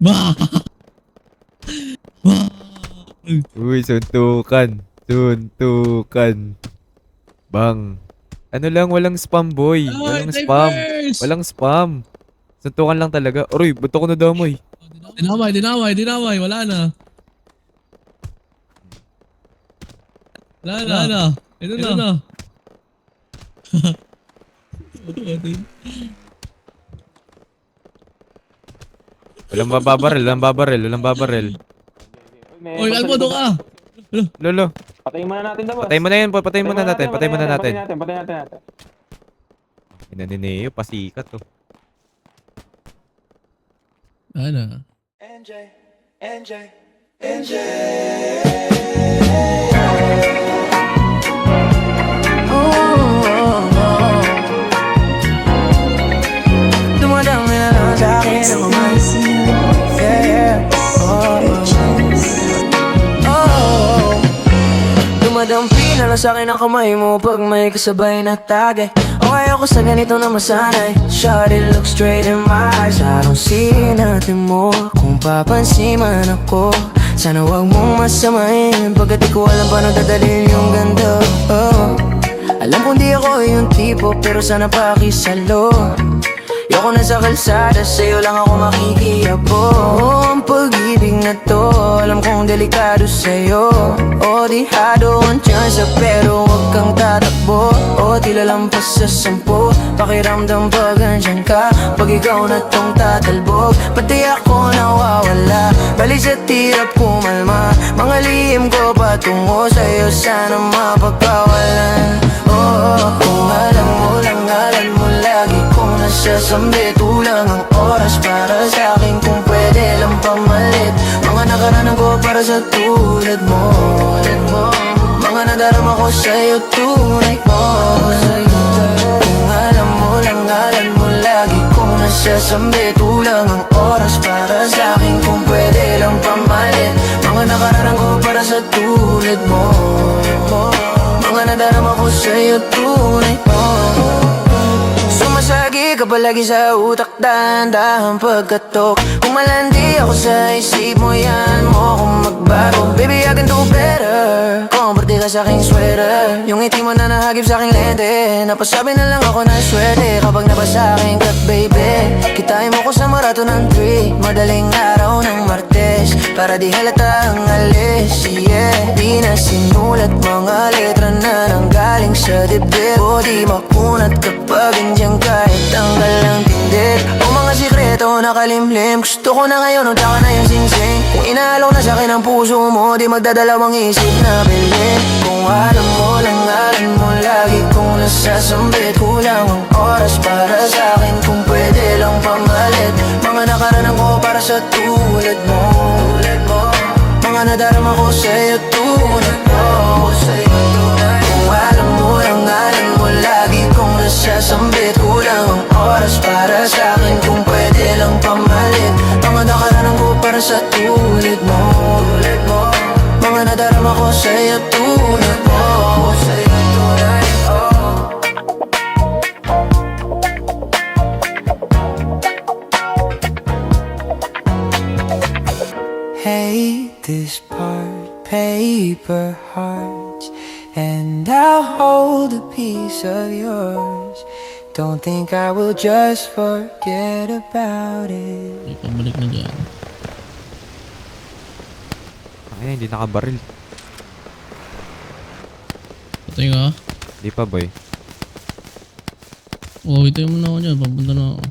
Bah! Bah! Uy, suntukan. Suntukan. Bang. Ano lang, walang spam boy. Ay, Walang spam. divers! Walang spam. Suntukan lang talaga. Uy, ba't ako nadamay? Dinamay. Wala na. Wala na. Ito na. Walang babarel, walang babarel, walang babarel. Oy, kalmo doon ka. Lolo, Patayin muna natin to, boss. patayin mo na yun, patayin muna natin, patayin muna natin. Patayin natin. Inanineo, pasikat to. Ano? Dumadami na lang sa'kin ang kamay. Dumadampi na lang sa'kin ang kamay mo pag may kasabay na tagay. Okay ako sa ganito na masanay. Shawty, look straight in my eyes. I don't see nothing more. Kung papansin man ako, sana wag mong masamain. Pagkat di ko alam paano dadalhin yung ganda. Alam kong di ako yung tipo, pero sana pakisalo. Yoko na sa kalsada, sa'yo lang ako makikiabo. Ang pag-ibig na to, alam kong delikado sa'yo. O dihado ang tsansa, pero huwag kang tatakbo. O tila lampas sa 10, pakiramdam pag andyan ka. Pag ikaw na tong tatalbog, pati ako nawawala. Bali sa tirap kumalma, mga lihim ko patungo sa'yo, sana mapagkawalan. Kung alam mo lang, alam mo lagi kong nasasambit. Kulang ang oras para sa'kin, kung pwede lang pamalit. Mga nakaraanan ko para sa tulad mo. Mga nadarama ko sa'yo, tunay ko. Kung alam mo lang, alam mo lagi kong nasasambit. Kulang ang oras para sa'kin, kung pwede lang pamalit. Mga nakaraanan ko para sa tulad mo. Mga nadarama ko sa'yo, tunay ko. Sumasagi ka palagi sa utak, dahan-dahan pagkatok. Kung malandi ako sa isip mo, yan mo kung magbago. Baby, I can do better. Komporte ka sa'king sweater. Yung ngiti mo na nahagip sa'king lente. Napasabi na lang ako na swerte kapag nabasa aking cut, baby. Kitain mo ko sa marathon ng 3, madaling araw ng Martes, para di halata ang alis, yeah. Di na sinulat mga letra na nanggaling sa dibdib. O di makunat kapag andyan kahit tanggal ang tindig. O mga sikreto nakalimlim, gusto ko na ngayon unta ka na yung singsing. Kung inaalok na sa'kin ang puso mo, di magdadalawang isip na bilhin. Kung alam mo lang, alam mo lagi kong nasasambit. Kulang ang oras para sa'kin, kung pwede lang pamalit. Mga nakaraanan ko para sa tulad mo. Mga nadarama ko sa'yo, tunay ko. Kung alam mo lang, alam mo lagi kong nasasambit. Kulang ang oras para sa'kin, kung pwede lang pamalit. Mga nakaraanan ko para sa tulad mo. Mga nadarama ko sa'yo, tunay ko. Hate this part, paper hearts, and I'll hold a piece of yours. Don't think I will just forget about it. May pabalik na dyan. Ay, hindi nakabaril. Patay ka? Hindi pa, boy. Oh, ito mo na ako dyan. Papunta na ako.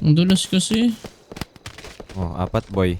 Ang dulas kasi. Oh, 4, boy.